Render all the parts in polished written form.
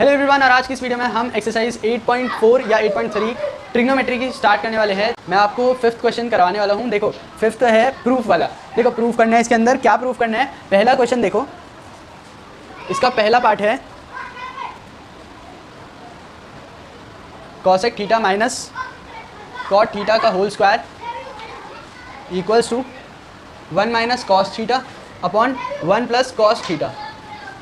Hello everyone, और आज की इस वीडियो में हम एक्सरसाइज 8.4 या 8.3 ट्रिग्नोमेट्री की स्टार्ट करने वाले हैं। मैं आपको फिफ्थ क्वेश्चन करवाने वाला हूं। देखो फिफ्थ है प्रूफ वाला। देखो प्रूफ करना है, इसके अंदर क्या प्रूफ करना है। पहला क्वेश्चन देखो, इसका पहला पार्ट है cosec theta minus cot theta का whole square equals to 1 minus cos theta upon 1 plus cos theta.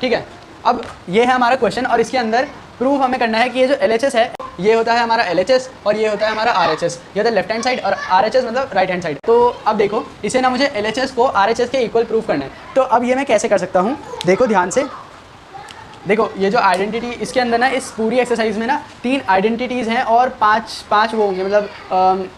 ठीक है, अब ये है हमारा क्वेश्चन और इसके अंदर प्रूफ हमें करना है कि ये जो LHS है ये होता है हमारा LHS और ये होता है हमारा RHS। ये होता है लेफ्ट हैंड साइड और RHS मतलब राइट हैंड साइड। तो अब देखो इसे ना मुझे LHS को RHS के इक्वल प्रूफ करना है। तो अब ये मैं कैसे कर सकता हूँ, देखो ध्यान से। देखो ये जो आइडेंटिटी इसके अंदर ना, इस पूरी एक्सरसाइज में ना 3 आइडेंटिटीज़ हैं और पाँच वो होंगे, मतलब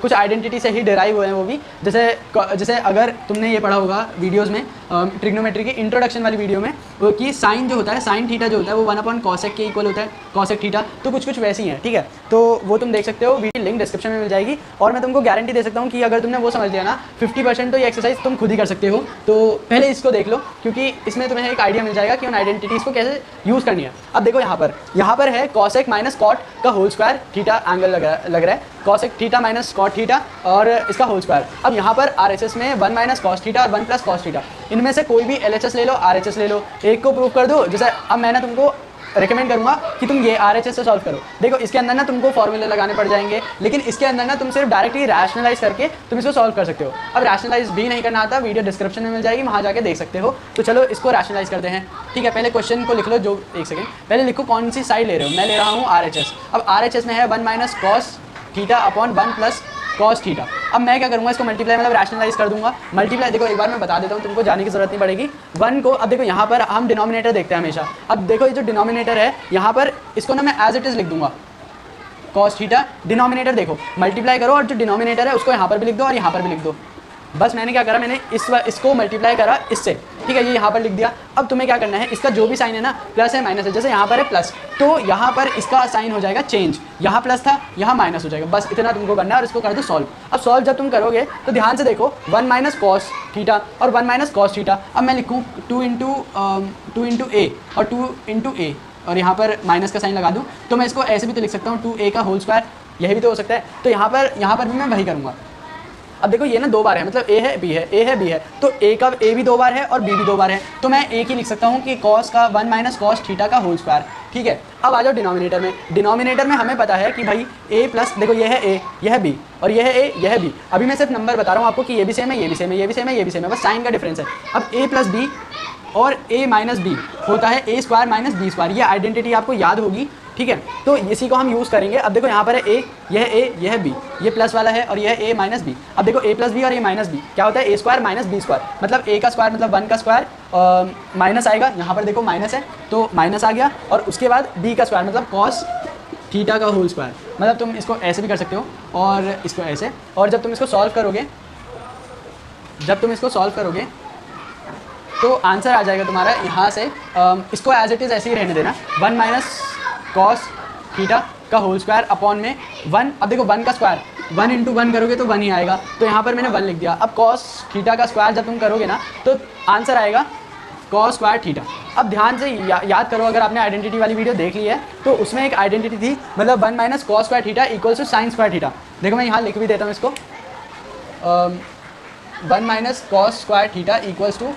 कुछ आइडेंटिटी से ही डिराइव हुए हैं वो भी। जैसे अगर तुमने ये पढ़ा होगा वीडियोस में, ट्रिग्नोमेट्री की इंट्रोडक्शन वाली वीडियो में, वो कि साइन जो होता है, साइन थीटा जो होता है वो 1 अपॉन कॉसेक के इक्वल होता है, कॉसेक थीटा। तो कुछ वैसी हैं, ठीक है। तो वो तुम देख सकते हो, वीडियो लिंक डिस्क्रिप्शन में मिल जाएगी। और मैं तुमको गारंटी दे सकता हूँ कि अगर तुमने वो समझ लिया ना 50% तो ये एक्सरसाइज तुम खुद ही कर सकते हो। तो पहले इसको देख लो, क्योंकि इसमें तुम्हें एक आइडिया मिल जाएगा कि उन आइडेंटिटीज़ को कैसे यूज़ करनी है। अब देखो यहाँ पर है कॉसेक माइनस कॉट का होल स्क्वायर थीटा एंगल लग रहा है, cosec theta minus cot theta और इसका होल स्क्वायर। अब यहाँ पर RHS में 1 माइनस कॉस थीटा और 1 प्लस कॉस थीटा। इनमें से कोई भी LHS ले लो, RHS ले लो, एक को प्रूव कर दो। जैसे अब मैं ना तुमको रेकमेंड करूँगा कि तुम ये RHS से सॉल्व करो। देखो इसके अंदर ना तुमको फॉर्मूले लगाने पड़ जाएंगे, लेकिन इसके अंदर ना तुम सिर्फ डायरेक्टली रैशनलाइज करके तुम इसको सॉल्व कर सकते हो। अब रैशनलाइज भी नहीं करना आता, वीडियो डिस्क्रिप्शन में मिल जाएगी, वहाँ जाके देख सकते हो। तो चलो इसको रैशनलाइज करते हैं। ठीक है, पहले क्वेश्चन को लिख लो। जो एक सेकेंड पहले लिखो कौन सी साइड ले रहे हो। मैं ले रहा हूँ RHS। अब RHS में है 1 minus cos theta upon 1 plus cos theta. अब मैं क्या करूँगा, इसको मल्टीप्लाई मतलब रैशनलाइज कर दूंगा। मल्टीप्लाई देखो एक बार मैं बता देता हूँ, तुमको जाने की जरूरत नहीं पड़ेगी। 1 को अब देखो यहाँ पर हम डिनोमिनेटर देखते हैं हमेशा। अब देखो ये जो डिनोमिनेटर है यहाँ पर, इसको ना मैं एज इट इज़ लिख दूंगा कॉस थीटा। डिनोमिनेटर देखो मल्टीप्लाई करो और जो डिनोमिनेटर है उसको यहाँ पर भी लिख दो और यहाँ पर भी लिख दो। बस मैंने क्या करा, मैंने इसको मल्टीप्लाई करा इससे। ठीक है, ये यहाँ पर लिख दिया। अब तुम्हें क्या करना है, इसका जो भी साइन है ना, प्लस है माइनस है, जैसे यहाँ पर है प्लस तो यहाँ पर इसका साइन हो जाएगा चेंज। यहाँ प्लस था यहाँ माइनस हो जाएगा। बस इतना तुमको करना है और इसको कर दो सॉल्व। अब सॉल्व जब तुम करोगे तो ध्यान से देखो 1 माइनस कॉस थीटा और 1 माइनस कॉस थीटा। अब मैं लिखूँ 2 इंटू ए और 2 इंटू ए और यहाँ पर माइनस का साइन लगा दूँ। तो मैं इसको ऐसे भी तो लिख सकता हूँ 2a का होल स्क्वायर, यही भी तो हो सकता है। तो यहाँ पर भी मैं वही करूँगा। अब देखो ये ना 2 बार है, मतलब a है b है, a है b है, तो a भी 2 बार है और b भी 2 बार है। तो मैं एक ही लिख सकता हूँ कि cos का 1 माइनस कॉस थीटा का होल स्क्वायर। ठीक है, अब आ जाओ डिनोमिनेटर में। डिनोमिनेटर में हमें पता है कि भाई a प्लस, देखो ये है a, यह है b और यह है a, यह है b। अभी मैं सिर्फ नंबर बता रहा हूँ आपको कि ये भी सेम है, ये भी सेम है, ये भी सेम है, ये भी सेम है, बस साइन का डिफरेंस है। अब a प्लस b और a माइनस b होता है a square minus b square. ये आइडेंटिटी आपको याद होगी। ठीक है, तो इसी को हम यूज़ करेंगे। अब देखो यहाँ पर है a, यह है a, यह है b, ये प्लस वाला है और यह है a माइनस b। अब देखो a प्लस बी और a माइनस b क्या होता है, a square minus b square. मतलब a का स्क्वायर मतलब 1 का स्क्वायर माइनस आएगा, यहाँ पर देखो माइनस है तो माइनस आ गया, और उसके बाद b का स्क्वायर मतलब कॉस थीटा का होल स्क्वायर। मतलब तुम इसको ऐसे भी कर सकते हो और इसको ऐसे। और जब तुम इसको सॉल्व करोगे तो आंसर आ जाएगा तुम्हारा यहाँ से। इसको एज इट इज़ ऐसे ही रहने देना, 1 माइनस कॉस थीटा का होल स्क्वायर अपॉन में 1। अब देखो 1 का स्क्वायर 1 इंटू 1 करोगे तो 1 ही आएगा, तो यहाँ पर मैंने 1 लिख दिया। अब कॉस थीटा का स्क्वायर जब तुम करोगे ना तो आंसर आएगा कॉस स्क्वायर थीटा। अब ध्यान से याद करो, अगर आपने आइडेंटिटी वाली वीडियो देख ली है तो उसमें एक आइडेंटिटी थी, मतलब 1 minus cos square theta equals to sine square theta. देखो मैं यहाँ लिख भी देता हूँ इसको, 1 minus cos square theta equals to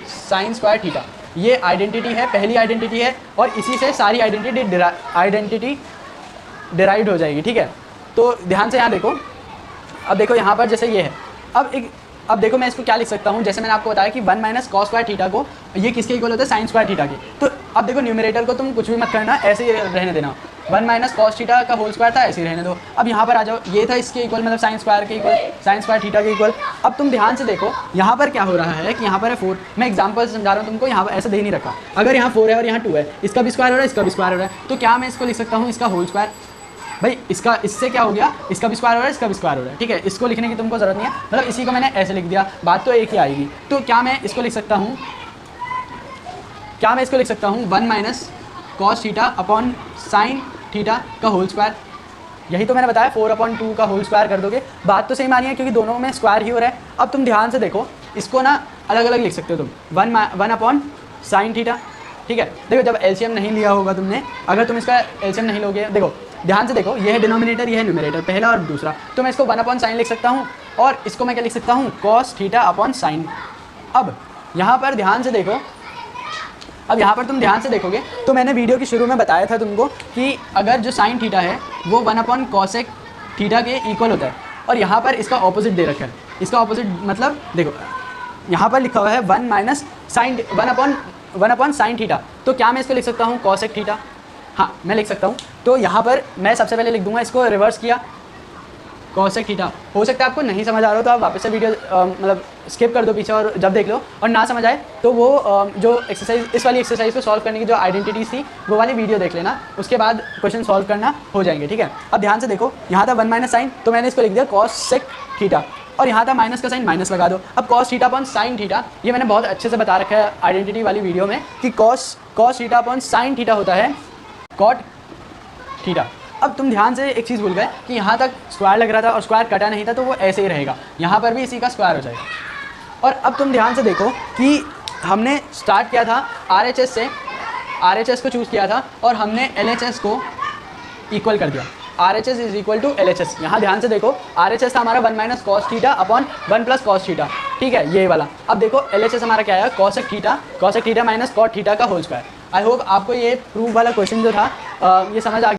sine square theta. ये आइडेंटिटी है, पहली आइडेंटिटी है, और इसी से सारी आइडेंटिटी डिराइव्ड हो जाएगी। ठीक है, तो ध्यान से यहाँ देखो। अब देखो यहाँ पर जैसे ये है, अब देखो मैं इसको क्या लिख सकता हूँ, जैसे मैंने आपको बताया कि 1 माइनस कॉस स्क्वायर थीटा को ये किसके इक्वल होता है, साइन स्क्वायर थीटा की। तो अब देखो न्यूमरेटर को तुम कुछ भी मत करना, ऐसे ही रहने देना। 1 माइनस कॉस थीटा का होल स्क्वायर था, ऐसे ही रहने दो। अब यहाँ पर आ जाओ, ये था इसके इक्वल, मतलब साइन स्क्वायर के इक्वल, साइन स्क्वायर थीटा के इक्वल। अब तुम ध्यान से देखो यहाँ पर क्या हो रहा है कि यहाँ पर है 4। मैं एग्जाम्पल समझा रहा हूँ तुमको, यहाँ पर ऐसा दे नहीं रखा। अगर यहाँ 4 है और यहाँ 2 है, इसका भी स्क्वायर हो रहा है, इसका भी स्क्वायर हो रहा है, तो क्या मैं इसको लिख सकता हूँ इसका होल स्क्वायर। भाई इससे क्या हो गया, इसका भी स्क्वायर हो रहा है, इसका भी स्क्वायर हो रहा है। ठीक है, इसको लिखने की तुमको जरूरत नहीं है, मतलब इसी को मैंने ऐसे लिख दिया, बात तो एक ही आएगी। तो क्या मैं इसको लिख सकता हूँ 1 minus cos theta upon sine theta का होल स्क्वायर। यही तो मैंने बताया, 4/2 का होल स्क्वायर कर दोगे। बात तो सही मानी है क्योंकि दोनों में स्क्वायर ही हो रहा है। अब तुम ध्यान से देखो, इसको ना अलग अलग लिख सकते हो तुम, 1 अपॉन साइन थीटा ठीक है। देखो जब एलसीएम नहीं लिया होगा तुमने, अगर तुम इसका एलसीएम नहीं लोगे, देखो ध्यान से देखो, ये है डिनोमिनेटर, ये है न्यूमरेटर, पहला और दूसरा, तो मैं इसको 1/sin लिख सकता हूँ और इसको मैं क्या लिख सकता हूँ, cos θ/sin। अब यहाँ पर ध्यान से देखो, अब यहाँ पर तुम ध्यान से देखोगे तो मैंने वीडियो की शुरू में बताया था तुमको कि अगर जो sin θ है वो 1/cosec θ के इक्वल होता है, और यहाँ पर इसका ऑपोजिट दे रखा है। इसका ऑपोजिट मतलब देखो यहाँ पर लिखा हुआ है 1/sin θ, तो क्या मैं इसको लिख सकता हूँ cosec θ? हाँ मैं लिख सकता हूँ। तो यहाँ पर मैं सबसे पहले लिख दूंगा, इसको रिवर्स किया cosec θ। हो सकता है आपको नहीं समझ आ रहा हो तो आप वापस से वीडियो मतलब स्किप कर दो पीछे और जब देख लो, और ना समझ आए तो वो जो एक्सरसाइज, इस वाली एक्सरसाइज को सॉल्व करने की जो आइडेंटिटीज थी वो वाली वीडियो देख लेना, उसके बाद क्वेश्चन सॉल्व करना हो जाएंगे, ठीक है। अब ध्यान से देखो, यहाँ था 1 - sin, तो मैंने इसको लिख दिया cosec θ, और यहाँ था माइनस का साइन, माइनस लगा दो। अब cos θ/sin θ, ये मैंने बहुत अच्छे से बता रखा है आइडेंटिटी वाली वीडियो में कि cos θ/sin θ होता है cot θ। अब तुम ध्यान से एक चीज़ भूल गए कि यहाँ तक स्क्वायर लग रहा था और स्क्वायर कटा नहीं था, तो वो ऐसे ही रहेगा, यहाँ पर भी इसी का स्क्वायर हो जाएगा। और अब तुम ध्यान से देखो कि हमने स्टार्ट किया था RHS से, RHS को चूज़ किया था और हमने LHS को इक्वल कर दिया, RHS is equal to LHS। यहाँ ध्यान से देखो, RHS था हमारा 1 - cos θ/1 + cos θ, ठीक है, ये वाला। अब देखो LHS हमारा क्या है, cosec θ - cot θ का होल स्क्वायर। आई होप आपको ये प्रूफ वाला क्वेश्चन जो था ये समझ आ